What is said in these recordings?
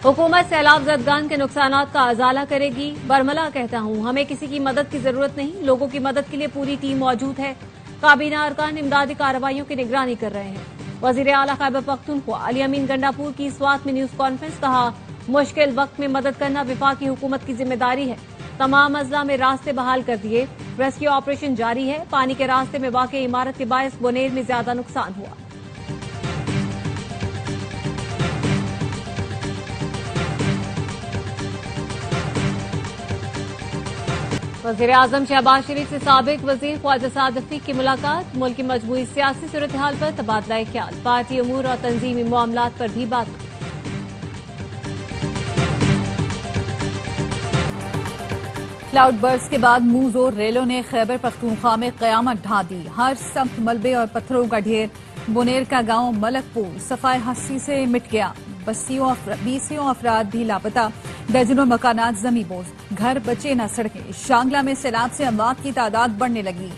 حکومت سیلاب زدگان کے نقصانات کا ازالہ کرے گی۔ برملا کہتا ہوں ہمیں کسی کی مدد کی ضرورت نہیں، لوگوں کی مدد کے لیے پوری ٹیم موجود ہے۔ کابینہ ارکان امدادی کارروائیوں کی نگرانی کر رہے ہیں۔ وزیر اعلیٰ خیبر پختونخوا علی امین گنڈاپور کی سوات میں نیوز کانفرنس، کہا مشکل وقت میں مدد کرنا وفاقی حکومت کی ذمہ داری ہے۔ تمام اضلاع میں راستے بحال کر دیے، ریسکیو آپریشن جاری ہے۔ پانی کے راستے میں واقع عمارت کے باعث بونیر میں زیادہ نقصان ہوا۔ وزیر اعظم شہباز شریف سے سابق وزیر خواجہ سعد رفیق کی ملاقات، ملک کی مجموعی سیاسی صورتحال پر تبادلہ خیال، پارٹی امور اور تنظیمی معاملات پر بھی بات۔ کلاؤڈ برسٹ کے بعد منہ زور ریلوں نے خیبر پختونخوا میں قیامت ڈھا دی، ہر سمت ملبے اور پتھروں کا ڈھیر۔ بونیر کا گاؤں ملک پور صفائی ہستی سے مٹ گیا، 20 افراد بھی لاپتہ، درجنوں مکانات زمیں بوز، گھر بچے نہ سڑکیں۔ شانگلہ میں سیلاب سے اموات کی تعداد بڑھنے لگی،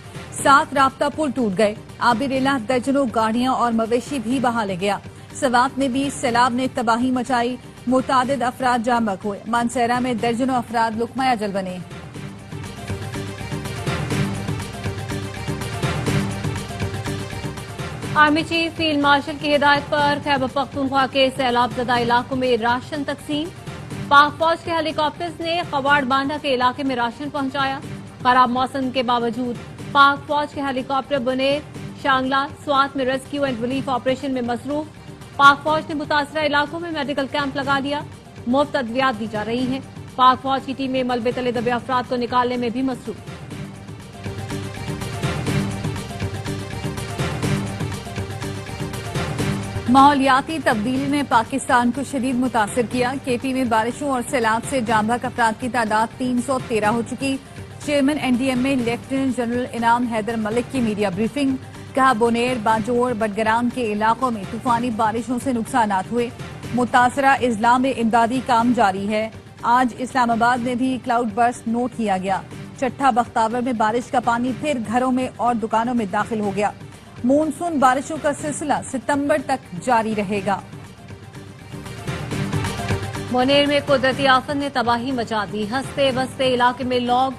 7 رابطہ پل ٹوٹ گئے، آبی ریلا درجنوں گاڑیاں اور مویشی بھی بہا لے گیا۔ سوات میں بھی سیلاب نے تباہی مچائی، متعدد افراد جاں بحق ہوئے، مانسہرہ میں درجنوں افراد لقمہ اجل بنے۔ آرمی چیف فیلڈ مارشل کی ہدایت پر خیبر پختونخوا کے سیلاب زدہ علاقوں میں راشن تقسیم، پاک فوج کے ہیلی کاپٹرز نے قواڑ بانڈا کے علاقے میں راشن پہنچایا۔ خراب موسم کے باوجود پاک فوج کے ہیلی کاپٹر بونیر، شانگلہ، سوات میں ریسکیو اینڈ ریلیف آپریشن میں مصروف۔ پاک فوج نے متاثرہ علاقوں میں میڈیکل کیمپ لگا لیا، مفت ادویات دی جا رہی ہیں۔ پاک فوج کی ٹیمیں ملبے تلے دبے افراد کو نکالنے میں بھی مصروف۔ ماحولیاتی تبدیلی نے پاکستان کو شدید متاثر کیا، کے پی میں بارشوں اور سیلاب سے جاں بحق افراد کی تعداد 313 ہو چکی۔ چیئرمین این ڈی ایم میں لیفٹیننٹ جنرل انعام حیدر ملک کی میڈیا بریفنگ، کہا بونیر، باجوڑ، بٹگرام کے علاقوں میں طوفانی بارشوں سے نقصانات ہوئے، متاثرہ اضلاع میں امدادی کام جاری ہے۔ آج اسلام آباد میں بھی کلاؤڈ برسٹ نوٹ کیا گیا، چٹھا بختاور میں بارش کا پانی پھر گھروں میں اور دکانوں میں داخل ہو گیا۔ مونسون بارشوں کا سلسلہ ستمبر تک جاری رہے گا۔ بونیر میں قدرتی آفت نے تباہی مچا دی، ہنستے بستے علاقے میں لوگ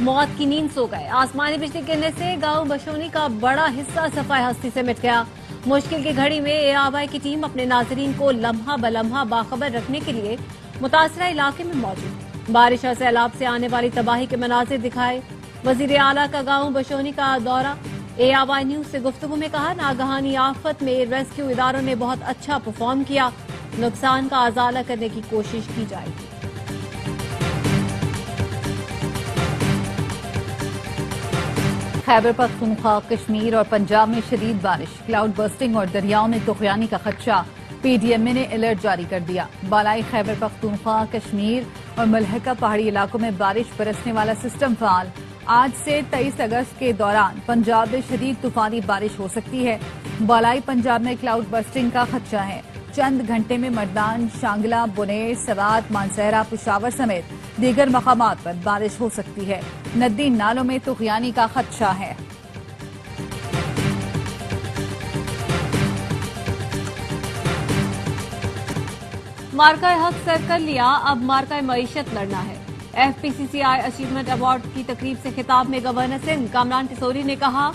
موت کی نیند سو گئے۔ آسمانی بجلی گرنے سے گاؤں بشونی کا بڑا حصہ صفائی ہستی سے مٹ گیا۔ مشکل کی گھڑی میں اے آوائی کی ٹیم اپنے ناظرین کو لمحہ بلمحہ باخبر رکھنے کے لیے متاثرہ علاقے میں موجود، بارش اور سیلاب سے آنے والی تباہی کے مناظر دکھائے۔ وزیر اعلیٰ کا گاؤں بشونی کا دورہ، اے آوائی نیوز سے گفتگو میں کہا ناگہانی آفت میں ریسکیو اداروں نے بہت اچھا پرفارم کیا، نقصان کا ازالہ کرنے کی کوشش کی جائے گی۔ خیبر پختونخوا، کشمیر اور پنجاب میں شدید بارش، کلاؤڈ برسٹنگ اور دریاؤں میں طغیانی کا خدشہ، پی ڈی ایم اے نے الرٹ جاری کر دیا۔ بالائی خیبر پختونخوا، کشمیر اور ملحقہ پہاڑی علاقوں میں بارش برسنے والا سسٹم فعال۔ آج سے 23 اگست کے دوران پنجاب میں شدید طوفانی بارش ہو سکتی ہے۔ بالائی پنجاب میں کلاؤڈ برسٹنگ کا خدشہ ہے، چند گھنٹے میں مردان، شانگلہ، بونیر، سوات، مانسہرہ، پشاور سمیت دیگر مقامات پر بارش ہو سکتی ہے۔ ندی نالوں میں طغیانی کا خدشہ ہے۔ مارکہ حق سر کر لیا، اب مارکہ معیشت لڑنا ہے۔ ایف پی سی سی آئی اچیومنٹ ایوارڈ کی تقریب سے خطاب میں گورنر سندھ کامران ٹسوری نے کہا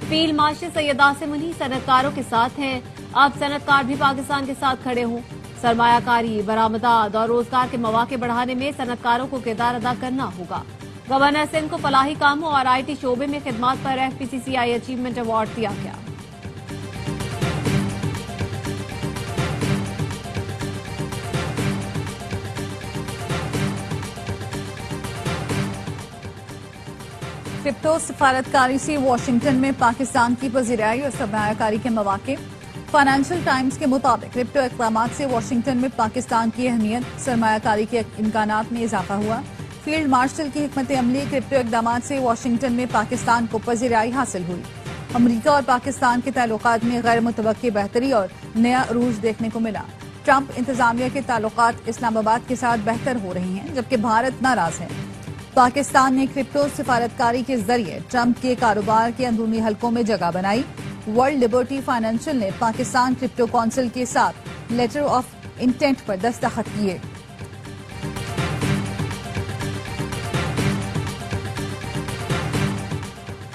فیلڈ مارشل سید عاصم منی صنعت کاروں کے ساتھ ہیں، اب صنعت کار بھی پاکستان کے ساتھ کھڑے ہوں۔ سرمایہ کاری، برآمدات اور روزگار کے مواقع بڑھانے میں صنعت کاروں کو کردار ادا کرنا ہوگا۔ گورنر سندھ کو فلاحی کاموں اور آئی ٹی شعبے میں خدمات پر ایف پی سی سی آئی اچیومنٹ ایوارڈ دیا گیا۔ کرپٹو سفارتکاری سے واشنگٹن میں پاکستان کی پذیرائی اور سرمایہ کاری کے مواقع۔ فائنینشل ٹائمز کے مطابق کرپٹو اقدامات سے واشنگٹن میں پاکستان کی اہمیت، سرمایہ کاری کے امکانات میں اضافہ ہوا۔ فیلڈ مارشل کی حکمت عملی کرپٹو اقدامات سے واشنگٹن میں پاکستان کو پذیرائی حاصل ہوئی۔ امریکہ اور پاکستان کے تعلقات میں غیر متوقع بہتری اور نیا عروج دیکھنے کو ملا۔ ٹرمپ انتظامیہ کے تعلقات اسلام آباد کے ساتھ بہتر ہو رہے ہیں، جبکہ بھارت ناراض ہے۔ پاکستان نے کرپٹو سفارتکاری کے ذریعے ٹرمپ کے کاروبار کے اندرونی حلقوں میں جگہ بنائی۔ ورلڈ لبرٹی فائنینشل نے پاکستان کرپٹو کونسل کے ساتھ لیٹر آف انٹینٹ پر دستخط کیے۔